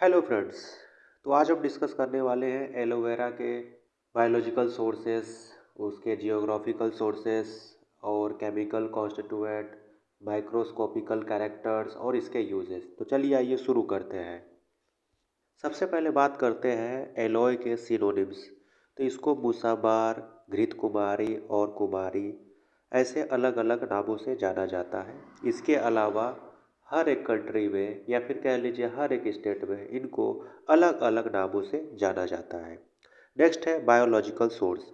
Hello friends. तो आज हम डिस्कस करने वाले हैं एलोवेरा के बायोलॉजिकल सोर्सेस, उसके जियोग्राफिकल सोर्सेस और केमिकल कॉन्स्टिट्यूएंट, माइक्रोस्कोपिकल कैरेक्टर्स और इसके यूजेस। तो चलिए आइए शुरू करते हैं। सबसे पहले बात करते हैं एलॉय के सिनोनिम्स। तो इसको मुसाबार, घृत कुमारी और कुमारी ऐसे अलग अलग नामों से जाना जाता है। इसके अलावा हर एक कंट्री में या फिर कह लीजिए हर एक स्टेट में इनको अलग अलग नामों से जाना जाता है। नेक्स्ट है biological source.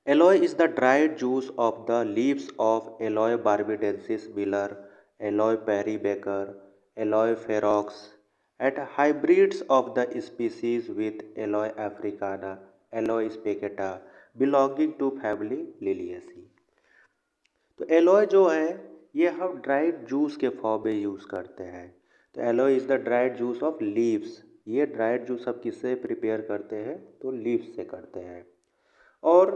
Aloe is the dried juice of the leaves of aloe barbadensis Miller, aloe perryi baker, aloe ferox and hybrids of the species with Aloe africana, Aloe spicata belonging to family Liliaceae। तो alloy जो है ये हम dried juice के form में use करते हैं। तो alloy is the dried juice of leaves. ये ड्राइड जूस हम किससे प्रिपेयर करते हैं? तो लीव्स से करते हैं। और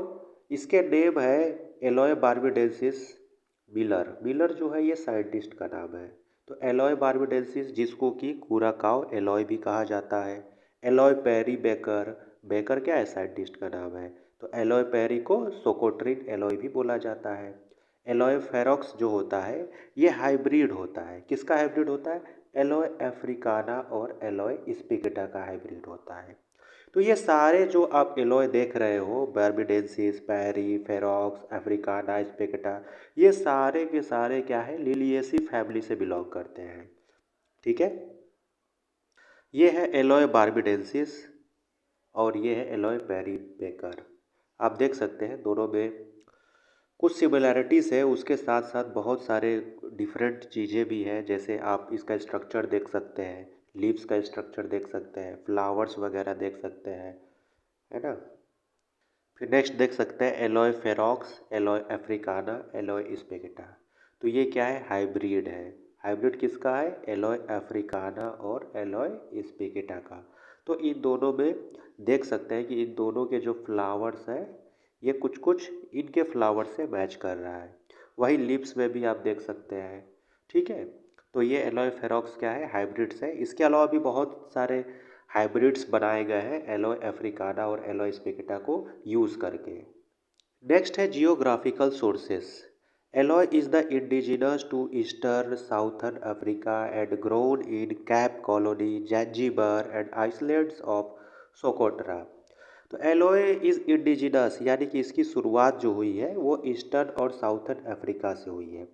इसके नेम है एलोय बार्बाडेंसिस मिलर। मिलर जो है ये साइंटिस्ट का नाम है। तो एलोय बार्बाडेंसिस जिसको कि कुराकाओ एलोय भी कहा जाता है। एलोय पेरी बेकर, बेकर क्या है? साइंटिस्ट का नाम है। तो एलोय पेरी को सोकोट्रिन एलोय भी बोला जाता है। एलोय फेरोक्स जो होता है ये हाइब्रिड होता है। किसका हाइब्रिड होता है? एलोय अफ्रीकाना और एलोय स्पिगटा का हाइब्रिड होता है। तो ये सारे जो आप एलोय देख रहे हो, बार्बाडेंसिस, पेरी, फेरोक्स, अफ्रीकाना, स्पिगटा, ये सारे के सारे क्या है? लिलिएसी फैमिली से बिलोंग करते हैं। ठीक है, ये है एलोय बार्बाडेंसिस और ये है एलोय पेरी बेकर। आप देख सकते हैं दोनों में कुछ सिमिलैरिटीज़ है, उसके साथ साथ बहुत सारे डिफरेंट चीज़ें भी हैं। जैसे आप इसका स्ट्रक्चर देख सकते हैं, लीव्स का स्ट्रक्चर देख सकते हैं, फ्लावर्स वगैरह देख सकते हैं, है ना। फिर नेक्स्ट देख सकते हैं एलोय फेरोक्स, एलोय अफ्रीकाना, एलोय स्पेगेटा। तो ये क्या है? हाइब्रिड है। हाइब्रिड किसका है? एलोय अफ्रीकाना और एलोय स्पेगेटा का। तो इन दोनों में देख सकते हैं कि इन दोनों के जो फ्लावर्स हैं ये कुछ कुछ इनके फ्लावर से मैच कर रहा है। वही लिप्स में भी आप देख सकते हैं। ठीक है, तो ये एलोय फेरोक्स क्या है? हाइब्रिड्स है। इसके अलावा भी बहुत सारे हाइब्रिड्स बनाए गए हैं एलोय अफ्रीकाना और एलोय स्पिगटा को यूज़ करके। नेक्स्ट है geographical sources. Aloe is the indigenous to eastern southern Africa and grown in Cape Colony, Zanzibar and islands of Socotra. तो एलोय इज इंडिजिनस यानी कि इसकी शुरुआत जो हुई है वो ईस्टर्न और साउथर्न अफ्रीका से हुई है,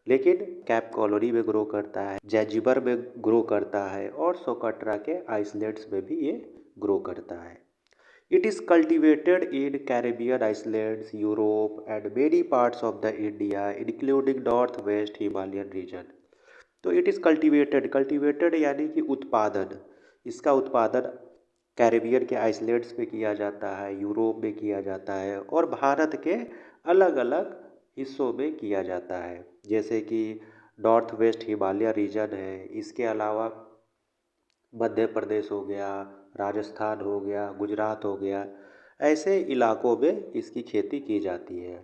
लेकिन कैप कॉलोनी में ग्रो करता है, जैजिबर में ग्रो करता है और सोकोट्रा के आइसलैंड्स में भी ये ग्रो करता है। It is cultivated in Caribbean islands, Europe and many parts of the India including north west Himalayan region. तो इट इज़ कल्टिवेटेड, कल्टिवेटेड यानी कि उत्पादन। इसका उत्पादन कैरेबियन के आइसलैंड्स में किया जाता है, यूरोप में किया जाता है और भारत के अलग अलग हिस्सों में किया जाता है, जैसे कि नॉर्थ वेस्ट हिमालय रीजन है। इसके अलावा मध्य प्रदेश हो गया, राजस्थान हो गया, गुजरात हो गया, ऐसे इलाकों में इसकी खेती की जाती है।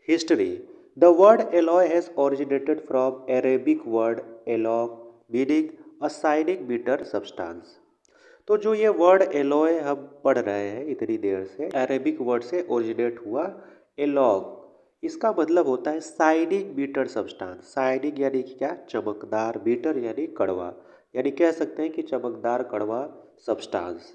History. The word alloy has originated from Arabic word एलॉग meaning a shining bitter substance. तो जो ये वर्ड एलॉय हम पढ़ रहे हैं इतनी देर से, अरेबिक वर्ड से ओरिजिनेट हुआ। एलॉग इसका मतलब होता है शाइनिंग बीटर सब्सटेंस। शाइनिंग यानी कि क्या? चमकदार, बीटर यानी कड़वा, यानी कह सकते हैं कि चमकदार कड़वा substance.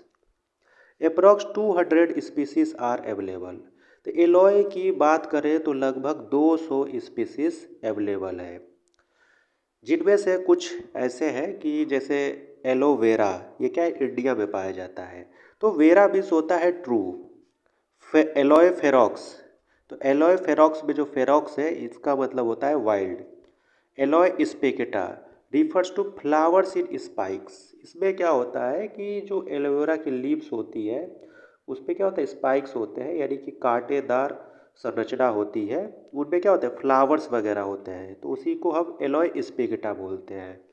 Approx 200 species are available. तो एलॉय की बात करें तो लगभग 200 स्पीसीज अवेलेबल है, जिनमें से कुछ ऐसे हैं कि जैसे एलोवेरा, ये क्या है? इंडिया में पाया जाता है। तो वेरा मीन्स होता है ट्रू। एलोए फेरोक्स, तो एलोए फेरोक्स में जो फेरोक्स है इसका मतलब होता है wild. Aloe spicata refers to flowers in spikes. इसमें क्या होता है कि जो एलोवेरा की लीव्स होती है उस पर क्या होता है? स्पाइक्स होते हैं, यानी कि कांटेदार संरचना होती है। उनमें क्या होता है? फ्लावर्स वगैरह होते हैं, तो उसी को हम एलोए स्पेकेटा बोलते हैं।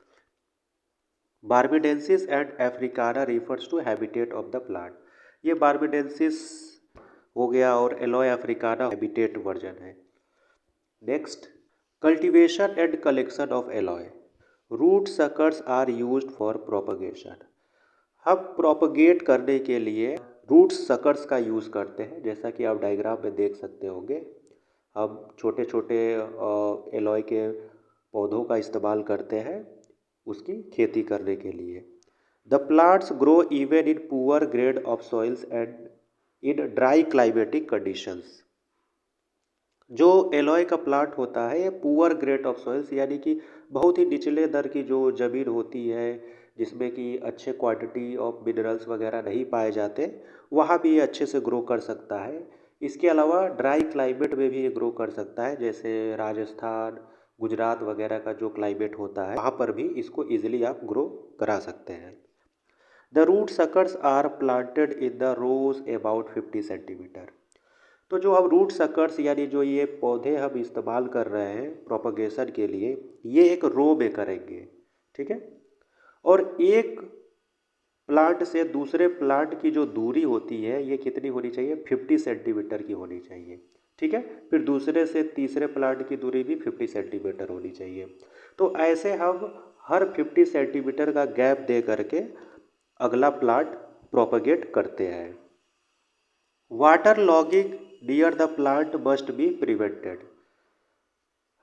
Barbadensis and africana refers to habitat of the plant. ये बार्बाडेंसिस हो गया और एलोय अफ्रीकाना हैबिटेट वर्जन है। Next, cultivation and collection of aloe. Root suckers are used for propagation. हम प्रोपगेट करने के लिए रूट सकर्स का यूज़ करते हैं, जैसा कि आप डायग्राम में देख सकते होंगे। हम छोटे छोटे एलॉय के पौधों का इस्तेमाल करते हैं उसकी खेती करने के लिए। The plants grow even in poor grade of soils and in dry climatic conditions. जो एलॉय का प्लांट होता है ये पुअर ग्रेड ऑफ सॉइल्स यानी कि बहुत ही निचले दर की जो ज़मीन होती है जिसमें कि अच्छे क्वांटिटी ऑफ मिनरल्स वगैरह नहीं पाए जाते, वहाँ भी ये अच्छे से ग्रो कर सकता है। इसके अलावा ड्राई क्लाइमेट में भी ये ग्रो कर सकता है, जैसे राजस्थान, गुजरात वगैरह का जो क्लाइमेट होता है वहाँ पर भी इसको ईजिली आप ग्रो करा सकते हैं। The root suckers are planted in the rows about 50 centimetre. तो जो हम रूट सकर्स यानी जो ये पौधे हम इस्तेमाल कर रहे हैं प्रोपगेशन के लिए, ये एक रो में करेंगे, ठीक है। और एक प्लांट से दूसरे प्लांट की जो दूरी होती है ये कितनी होनी चाहिए, 50 सेंटीमीटर की होनी चाहिए, ठीक है। फिर दूसरे से तीसरे प्लांट की दूरी भी 50 सेंटीमीटर होनी चाहिए। तो ऐसे हम हर 50 सेंटीमीटर का गैप दे करके अगला प्लांट प्रोपगेट करते हैं। Water logging near the plant must be prevented.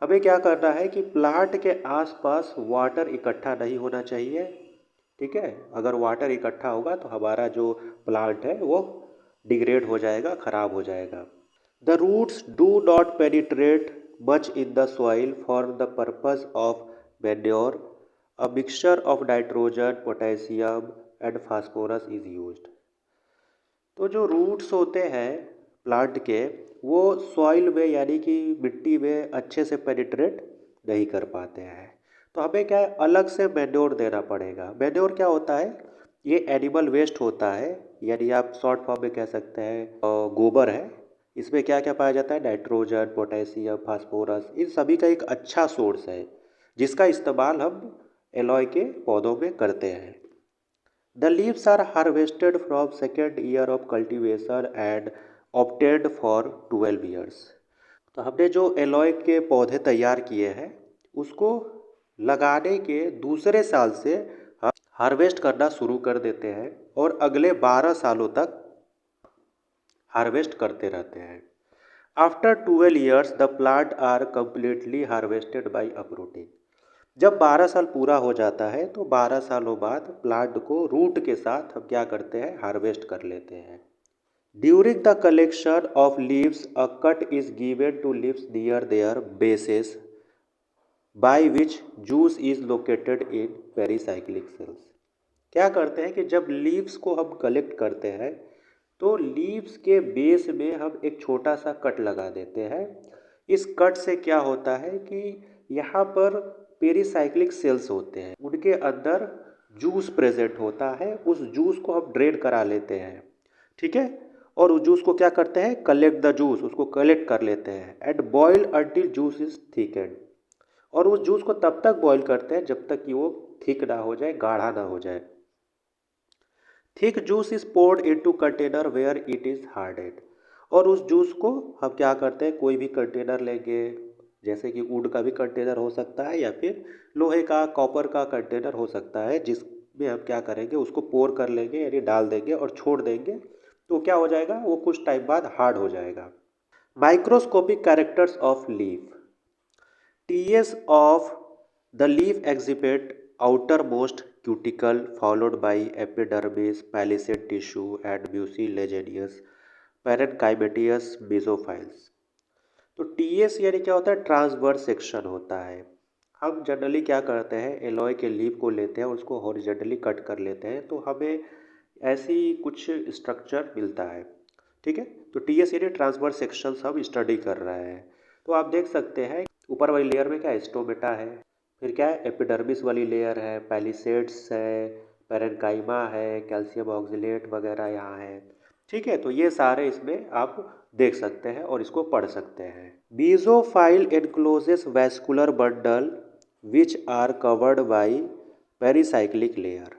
हमें क्या करना है कि प्लांट के आसपास वाटर इकट्ठा नहीं होना चाहिए, ठीक है। अगर वाटर इकट्ठा होगा तो हमारा जो प्लांट है वो डिग्रेड हो जाएगा, खराब हो जाएगा। The roots do not penetrate much in the soil for the purpose of manure. A mixture of nitrogen, potassium and phosphorus is used. तो जो रूट्स होते हैं प्लांट के वो सॉइल में यानी कि मिट्टी में अच्छे से पेनिट्रेट नहीं कर पाते हैं, तो हमें क्या है अलग से मैन्योर देना पड़ेगा। मैन्योर क्या होता है, ये एनिमल वेस्ट होता है, यानी आप शॉर्ट फॉर्म में कह सकते हैं गोबर है। इसमें क्या क्या पाया जाता है, नाइट्रोजन, पोटेशियम, फास्फोरस, इन सभी का एक अच्छा सोर्स है जिसका इस्तेमाल हम एलॉय के पौधों में करते हैं। The leaves are harvested from second year of cultivation and obtained for 12 years। तो हमने जो एलॉय के पौधे तैयार किए हैं उसको लगाने के दूसरे साल से हम हार्वेस्ट करना शुरू कर देते हैं और अगले 12 सालों तक हार्वेस्ट करते रहते हैं। After 12 years the plant are completely harvested by uprooting. जब 12 साल पूरा हो जाता है तो 12 सालों बाद प्लांट को रूट के साथ हम क्या करते हैं, हार्वेस्ट कर लेते हैं। During the collection of leaves a cut is given to leaves near their bases by which juice is located in pericyclic cells. क्या करते हैं कि जब लीव्स को हम कलेक्ट करते हैं तो लीव्स के बेस में हम एक छोटा सा कट लगा देते हैं। इस कट से क्या होता है कि यहाँ पर पेरीसाइक्लिक सेल्स होते हैं, उनके अंदर जूस प्रेजेंट होता है, उस जूस को हम ड्रेन करा लेते हैं, ठीक है। और उस जूस को क्या करते हैं, कलेक्ट द जूस, उसको कलेक्ट कर लेते हैं and boil until juice is thickened. और उस जूस को तब तक बॉयल करते हैं जब तक कि वो थिक ना हो जाए, गाढ़ा ना हो जाए। Thick juice is poured into container where it is hardened. और उस जूस को हम क्या करते हैं, कोई भी कंटेनर लेंगे, जैसे कि वुड का भी कंटेनर हो सकता है या फिर लोहे का, कॉपर का कंटेनर हो सकता है, जिसमें हम क्या करेंगे उसको पोर कर लेंगे यानी डाल देंगे और छोड़ देंगे, तो क्या हो जाएगा वो कुछ टाइम बाद हार्ड हो जाएगा। Microscopic characters of leaf. TS of the leaf exhibit outermost cuticle followed by epidermis, palisade tissue and mucilaginous parenchymatous mesophiles। तो टीएस यानी क्या होता है, ट्रांसवर्स सेक्शन होता है। हम जनरली क्या करते हैं, एलॉय के लीफ को लेते हैं और उसको हॉरिजॉन्टली कट कर लेते हैं तो हमें ऐसी कुछ स्ट्रक्चर मिलता है, ठीक है। तो टीएस यानी ट्रांसवर्स सेक्शंस हम स्टडी कर रहे हैं। तो आप देख सकते हैं ऊपर वाली लेयर में क्या स्टोमेटा है, फिर क्या है एपिडर्मिस वाली लेयर है, पैलिसेड्स है, पेरेन्काइमा है, कैल्शियम ऑक्जेलेट वगैरह यहाँ है, ठीक है। तो ये सारे इसमें आप देख सकते हैं और इसको पढ़ सकते हैं। बीजोफाइल encloses vascular bundle which are covered by pericyclic layer.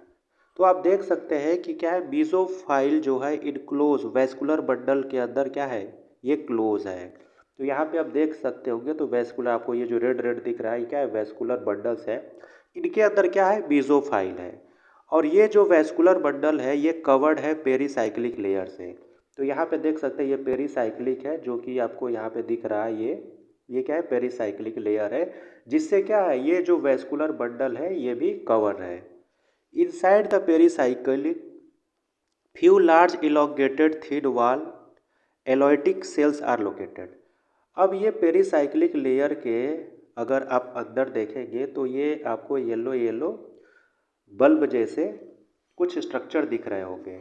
तो आप देख सकते हैं कि क्या है, बीजोफाइल जो है इनक्लोज वैस्कुलर बंडल के अंदर क्या है, ये क्लोज है। तो यहाँ पे आप देख सकते होंगे, तो वैस्कुलर आपको ये जो रेड रेड दिख रहा है क्या है, वैस्कुलर बंडल्स है। इनके अंदर क्या है, बीजोफाइल है। और ये जो वैस्कुलर बंडल है ये कवर्ड है पेरीसाइक्लिक लेयर से। तो यहाँ पे देख सकते हैं ये पेरीसाइक्लिक है, जो कि आपको यहाँ पे दिख रहा है, ये क्या है, पेरीसाइक्लिक लेयर है, जिससे क्या है, ये जो वैस्कुलर बंडल है ये भी कवर है। Inside the pericyclic few large elongated thin wall aloetic cells are located. अब ये पेरीसाइक्लिक लेयर के अगर आप अंदर देखेंगे तो ये आपको येलो येलो बल्ब जैसे कुछ स्ट्रक्चर दिख रहे होंगे।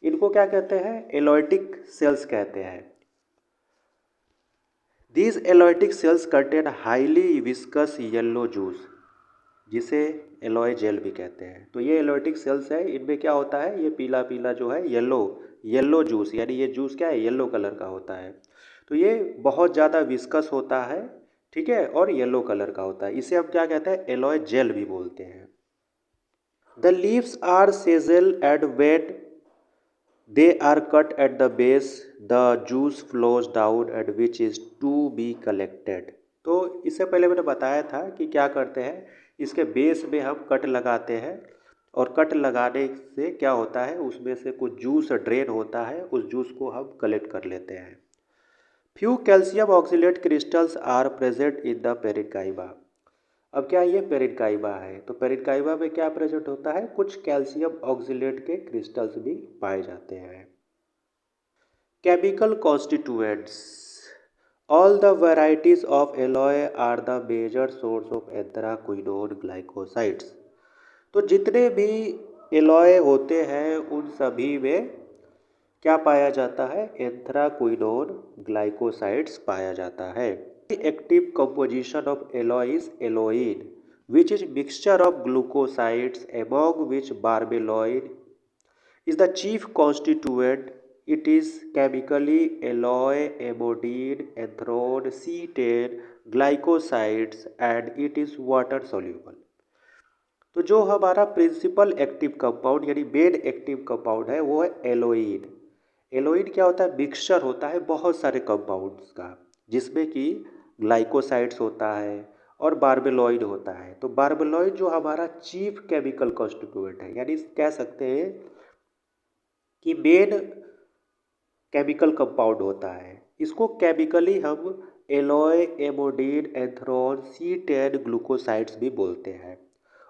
इनको क्या कहते हैं, एलोइटिक सेल्स कहते हैं। These aloetic cells contain highly viscous yellow juice, जिसे एलोय जेल भी कहते हैं। तो ये एलोइटिक सेल्स है, इनमें क्या होता है, ये पीला पीला जो है येलो जूस, यानी ये जूस क्या है, येलो कलर का होता है। तो ये बहुत ज़्यादा विस्कस होता है, ठीक है, और येलो कलर का होता है। इसे हम क्या कहते हैं, एलोय जेल भी बोलते हैं। The leaves are sessile and wet, they are cut at the base, the juice flows down and which is to be collected. तो इससे पहले मैंने बताया था कि क्या करते हैं, इसके बेस में हम कट लगाते हैं, और कट लगाने से क्या होता है, उसमें से कुछ जूस ड्रेन होता है, उस जूस को हम कलेक्ट कर लेते हैं। Few calcium oxalate crystals are present in the parenchyma. अब क्या ये पेरिकाइमा है, तो पेरिकाइमा में क्या प्रेजेंट होता है, कुछ कैल्शियम ऑक्सीलेट के क्रिस्टल्स भी पाए जाते हैं। Chemical constituents, all the varieties of alloy are the major source of anthraquinone glycosides. तो जितने भी एलॉय होते हैं उन सभी में क्या पाया जाता है, एंथ्राक्विनोन ग्लाइकोसाइड्स पाया जाता है। Active composition of alloy is एलोइन which is mixture of glucosides among which barbelloid is the chief constituent. It is chemically alloy, amidine, anthrone, C10 glycosides and it is water soluble। तो जो हमारा principal active compound यानी men active compound है वो है एलोइन। एलोइन क्या होता है, मिक्सचर होता है बहुत सारे कंपाउंड्स का, जिसमें कि ग्लाइकोसाइड्स होता है और बार्बेलॉइड होता है। तो बार्बेलॉइड जो हमारा चीफ केमिकल कॉन्स्टिट्यूएंट है, यानी कह सकते हैं कि मेन केमिकल कंपाउंड होता है। इसको केमिकली हम एलॉय, एमोडीन, एंथ्रोन, C10 ग्लूकोसाइड्स भी बोलते हैं।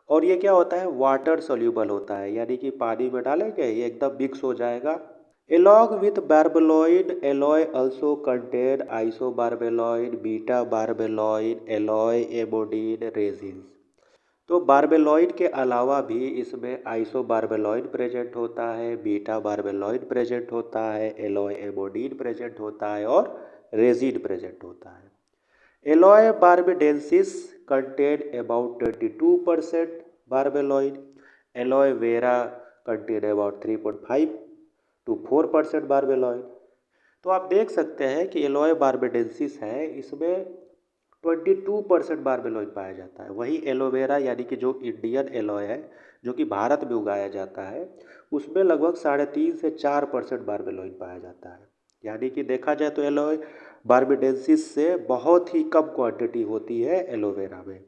और ये क्या होता है, वाटर सोल्यूबल होता है, यानी कि पानी में डालेंगे ये एकदम मिक्स हो जाएगा। Along with barbelloid, alloy also contain isobarbelloid, beta barbelloid, alloy, amidine, resins। तो बारबेलॉइड के अलावा भी इसमें आइसोबारबेलॉइड प्रेजेंट होता है, बीटा बारबेलॉइड प्रेजेंट होता है, एलॉय एमोडीन प्रेजेंट होता है और रेजिन प्रेजेंट होता है। Aloe barbadensis contain about 22% barbaloin, aloe vera contain about 3.5 to 4% barbaloin. तो आप देख सकते हैं कि एलॉय बार्बेडेंसिस है, इसमें 22% बारबेलॉइड पाया जाता है। वही एलोवेरा यानी कि जो इंडियन एलॉय है, जो कि भारत में उगाया जाता है, उसमें लगभग 3.5 से 4% बारबेलॉइड पाया जाता है। यानी कि देखा जाए तो एलॉय बार्बेडेंसिस से बहुत ही कम क्वांटिटी होती है एलोवेरा में।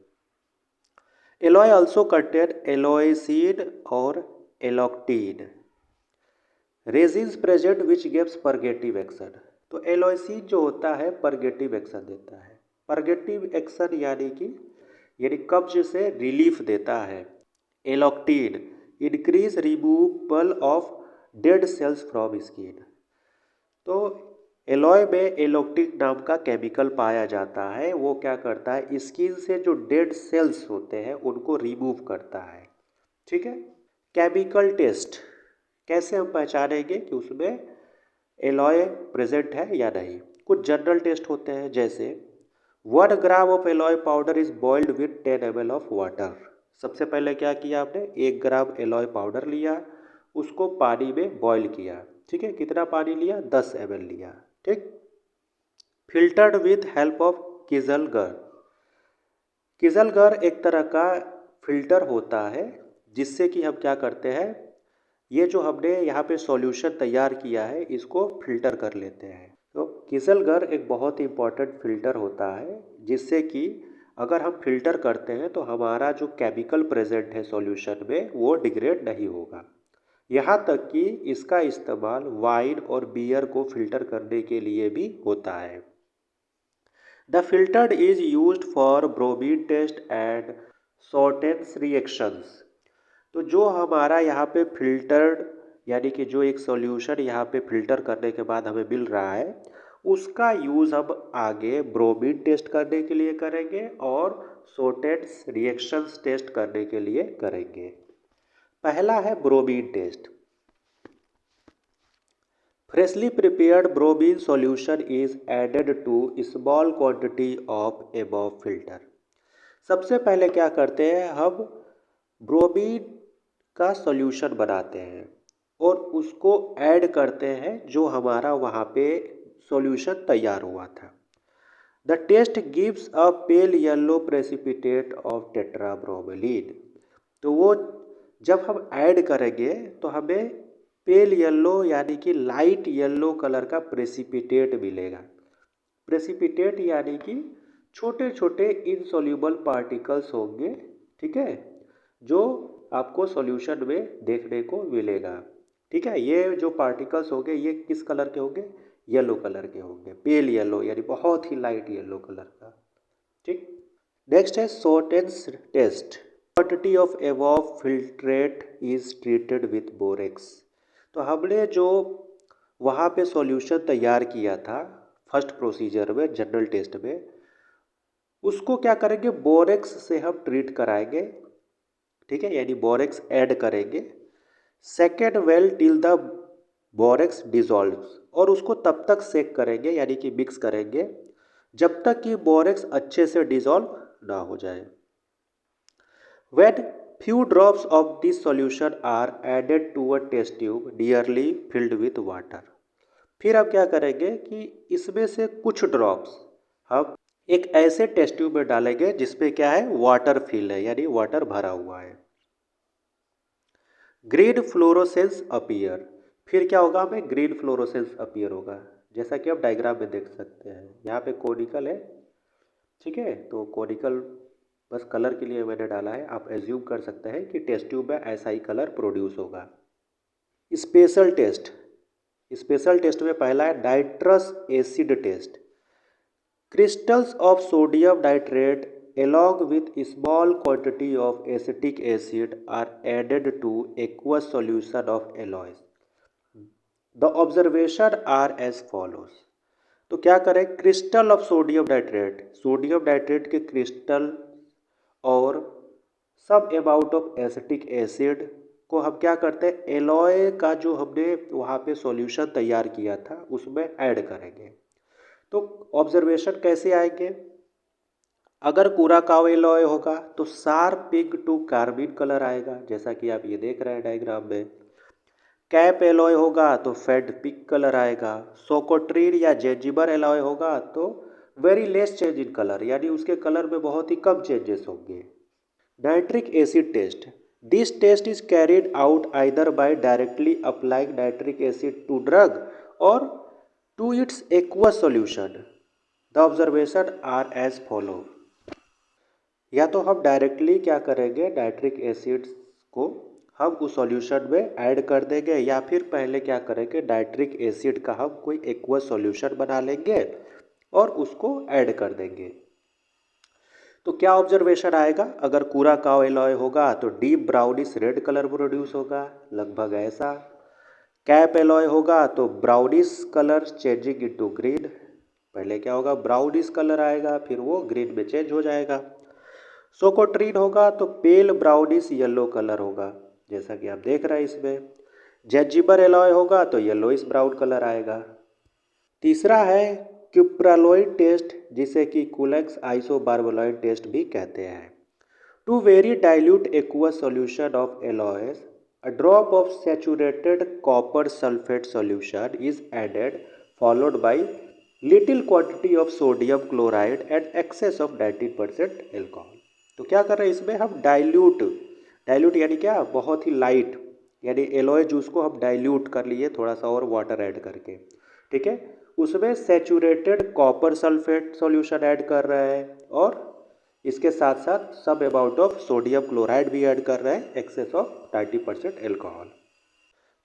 एलॉय ऑल्सो कंटेन एलोइसिन और aloectin, resins present which gives purgative action. तो एलोइसिन जो होता है परगेटिव एक्शन देता है। परगेटिव एक्शन यानी कब्ज से रिलीफ देता है। Aloectin increase removal of dead cells from skin. तो एलॉय में एलोक्टिन नाम का केमिकल पाया जाता है, वो क्या करता है, स्किन से जो डेड सेल्स होते हैं उनको रिमूव करता है। ठीक है। केमिकल टेस्ट, कैसे हम पहचानेंगे कि उसमें एलॉय प्रेजेंट है या नहीं। कुछ जनरल टेस्ट होते हैं, जैसे 1 gram of alloy powder is boiled with 10 ml of water. सबसे पहले क्या किया आपने, 1 ग्राम एलॉय पाउडर लिया, उसको पानी में बॉईल किया। ठीक है, कितना पानी लिया, 10 ml लिया। ठीक। Filtered with help of kieselguhr. Kieselguhr एक तरह का फिल्टर होता है, जिससे कि हम क्या करते हैं, ये जो हमने यहाँ पे सॉल्यूशन तैयार किया है इसको फिल्टर कर लेते हैं। तो किजलगर एक बहुत ही इम्पॉर्टेंट फिल्टर होता है, जिससे कि अगर हम फिल्टर करते हैं तो हमारा जो केमिकल प्रेजेंट है सॉल्यूशन में वो डिग्रेड नहीं होगा। यहाँ तक कि इसका इस्तेमाल वाइन और बियर को फिल्टर करने के लिए भी होता है। The filtered is used for bromine test and Schoenteten's reactions. तो जो हमारा यहाँ पे फिल्टर्ड यानी कि जो एक सॉल्यूशन यहाँ पे फिल्टर करने के बाद हमें मिल रहा है उसका यूज़ हम आगे ब्रोमीन टेस्ट करने के लिए करेंगे और शॉर्टेंस रिएक्शंस टेस्ट करने के लिए करेंगे। पहला है bromine test. Freshly prepared bromine solution is added to small quantity of above filter। सबसे पहले क्या करते हैं, हम ब्रोमीन का सॉल्यूशन बनाते हैं और उसको ऐड करते हैं जो हमारा वहाँ पे सॉल्यूशन तैयार हुआ था। The test gives a pale yellow precipitate of tetrabromaloin. तो वो जब हम ऐड करेंगे तो हमें पेल येलो यानी कि लाइट येलो कलर का प्रेसिपिटेट मिलेगा। प्रेसिपिटेट यानी कि छोटे छोटे इनसॉल्यूबल पार्टिकल्स होंगे, ठीक है, जो आपको सॉल्यूशन में देखने को मिलेगा। ठीक है, ये जो पार्टिकल्स होंगे ये किस कलर के होंगे, येलो कलर के होंगे, पेल येलो यानी बहुत ही लाइट येलो कलर का। ठीक, नेक्स्ट है Schoenteten's test. Quantity of above filtrate is treated with borax. तो हमने जो वहाँ पे सॉल्यूशन तैयार किया था फर्स्ट प्रोसीजर में जनरल टेस्ट में, उसको क्या करेंगे, बोरेक्स से हम ट्रीट कराएंगे। ठीक है, यानी बोरेक्स ऐड करेंगे। Second well till the borax dissolves, और उसको तब तक सेक करेंगे यानी कि मिक्स करेंगे जब तक कि बोरेक्स अच्छे से डिजॉल्व ना हो जाए। When few drops of this solution are added to a test tube nearly filled with water। फिर अब क्या करेंगे कि इसमें से कुछ ड्रॉप्स हम एक ऐसे टेस्ट ट्यूब में डालेंगे जिसमें क्या है, वाटर फिल है यानी वाटर भरा हुआ है। Green fluorescence appear. फिर क्या होगा, हमें ग्रीन फ्लोरोसेंस अपीयर होगा, जैसा कि आप डायग्राम में देख सकते हैं। यहाँ पे कोनिकल है, ठीक है, तो कोनिकल बस कलर के लिए मैंने डाला है। आप एज्यूम कर सकते हैं कि टेस्ट ट्यूब में ऐसा ही कलर प्रोड्यूस होगा। Special test. स्पेशल टेस्ट में पहला है nitrous acid test. Crystals of sodium nitrate along with small quantity of acetic acid are added to aqueous solution of alloys। The observation are as follows। तो क्या करें, crystal of sodium nitrate के crystal और सब amount of acetic acid को हम क्या करते हैं, एलॉय का जो हमने वहाँ पे सॉल्यूशन तैयार किया था उसमें ऐड करेंगे। तो ऑब्जर्वेशन कैसे आएंगे, अगर पूरा काव एलॉय होगा तो sharp pink to carmine colour आएगा, जैसा कि आप ये देख रहे हैं डायग्राम में। कैप एलॉय होगा तो फेड पिक कलर आएगा। सोकोट्रीन या जेंजिबर एलॉय होगा तो very less change in colour, यानी उसके कलर में बहुत ही कम चेंजेस होंगे। Nitric acid test. This test is carried out either by directly applying nitric acid to drug or to its aqueous solution. The observation are as follow. या तो हम डायरेक्टली क्या करेंगे, नाइट्रिक एसिड को हम उस सॉल्यूशन में ऐड कर देंगे, या फिर पहले क्या करेंगे, नाइट्रिक एसिड का हम कोई एक्वस सॉल्यूशन बना लेंगे और उसको ऐड कर देंगे। तो क्या ऑब्जर्वेशन आएगा, अगर पूरा काव एलॉय होगा तो deep brownish red colour produce होगा, लगभग ऐसा। कैप एलॉय होगा तो brownish colour changing into green. पहले क्या होगा, ब्राउनिश कलर आएगा, फिर वो ग्रीन में चेंज हो जाएगा। सोकोट्रीन होगा तो पेल ब्राउनिश येलो कलर होगा, जैसा कि आप देख रहे हैं इसमें। जेंजिबर एलॉय होगा तो येलोइश ब्राउन कलर आएगा। तीसरा है क्यूप्रालोइड टेस्ट, जिसे कि कुलेक्स आइसोबार्बोलॉइड टेस्ट भी कहते हैं। To very dilute aqueous solution of aloes, a drop of saturated copper sulfate solution is added followed by little quantity of sodium chloride and excess of 19% alcohol। तो क्या कर रहे हैं इसमें हम डाइल्यूट यानी क्या, बहुत ही लाइट, यानी एलॉय जूस को हम डाइल्यूट कर लिए थोड़ा सा और वाटर ऐड करके, ठीक है। उसमें saturated copper sulphate solution add कर रहे हैं और इसके साथ साथ सब अमाउंट ऑफ सोडियम क्लोराइड भी ऐड कर रहे हैं, एक्सेस ऑफ 90% एल्कोहल।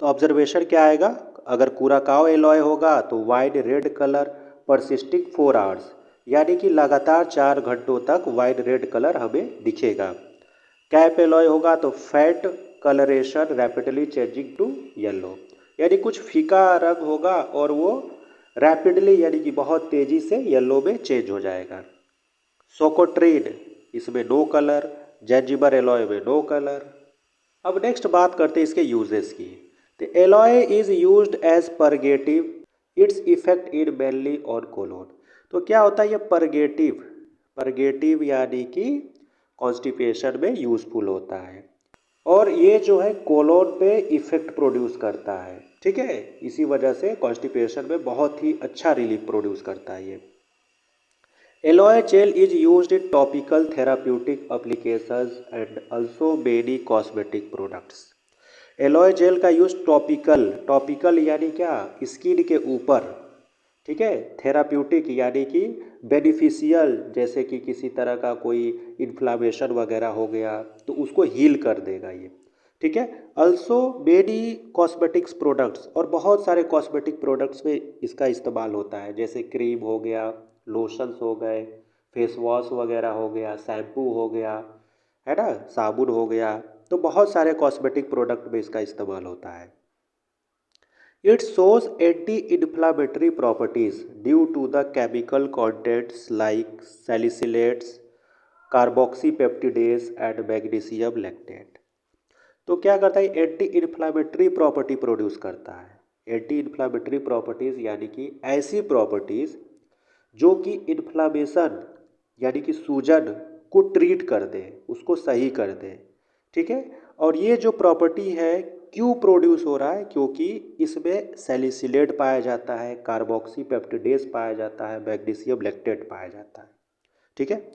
तो ऑब्जर्वेशन क्या आएगा, अगर कुराकाओ एलॉय होगा तो wide red colour persisting 4 hours, यानी कि लगातार 4 घंटों तक वाइड रेड कलर हमें दिखेगा। कैप एलॉय होगा तो faint colouration rapidly changing to yellow, यानी कुछ फीका रंग होगा और वो रैपिडली यानी कि बहुत तेज़ी से येलो में चेंज हो जाएगा। सोकोट्रीन, इसमें नो कलर, जैंजिबर एलॉय में नो कलर। अब नेक्स्ट बात करते हैं इसके यूजेस की। तो aloe is used as purgative, its effect in mainly on colon. तो क्या होता है ये परगेटिव, परगेटिव यानी कि कॉन्स्टिपेशन में यूजफुल होता है, और ये जो है कोलोन पे इफेक्ट प्रोड्यूस करता है, ठीक है। इसी वजह से कॉन्स्टिपेशन में बहुत ही अच्छा रिलीफ प्रोड्यूस करता है ये। Aloe gel is used in topical therapeutic applications and also many cosmetic products. Aloe gel का यूज टॉपिकल, टॉपिकल यानी क्या, स्किन के ऊपर, ठीक है। थेराप्यूटिक यानी कि बेनिफिशियल, जैसे कि किसी तरह का कोई इन्फ्लामेशन वगैरह हो गया तो उसको हील कर देगा ये, ठीक है। अल्सो मेनी कॉस्मेटिक्स प्रोडक्ट्स, और बहुत सारे कॉस्मेटिक प्रोडक्ट्स में इसका इस्तेमाल होता है, जैसे क्रीम हो गया, लोशंस हो गए, फेस वॉश वगैरह हो गया, शैम्पू हो गया, है ना, साबुन हो गया। तो बहुत सारे कॉस्मेटिक प्रोडक्ट में इसका इस्तेमाल होता है। It shows anti inflammatory properties due to the chemical contents like salicylates, carboxypeptidase and magnesium lactate. तो क्या करता है, एंटी इन्फ्लामेटरी प्रॉपर्टी प्रोड्यूस करता है। एंटी इन्फ्लामेटरी प्रॉपर्टीज़ यानी कि ऐसी प्रॉपर्टीज़ जो कि इन्फ्लामेशन यानी कि सूजन को ट्रीट कर दे, उसको सही कर दे, ठीक है। और ये जो प्रॉपर्टी है क्यों प्रोड्यूस हो रहा है, क्योंकि इसमें सैलिसिलेट पाया जाता है, कार्बोक्सीपेप्टिडेज पाया जाता है, मैग्नीशियम लैक्टेट पाया जाता है, ठीक है।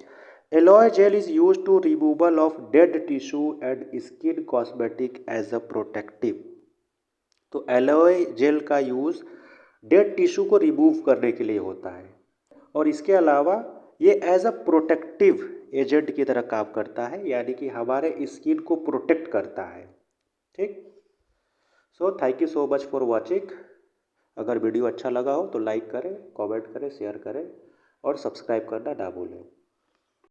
Aloe gel is use to removal of dead tissue and skin cosmetic as a protective. तो एलोए जेल का यूज डेड टिश्यू को रिमूव करने के लिए होता है, और इसके अलावा ये एज अ प्रोटेक्टिव एजेंट की तरह काम करता है, यानी कि हमारे स्किन को प्रोटेक्ट करता है, ठीक। So thank you so much for watching. अगर वीडियो अच्छा लगा हो तो लाइक करें, कमेंट करें, शेयर करें और सब्सक्राइब करना ना भूलें।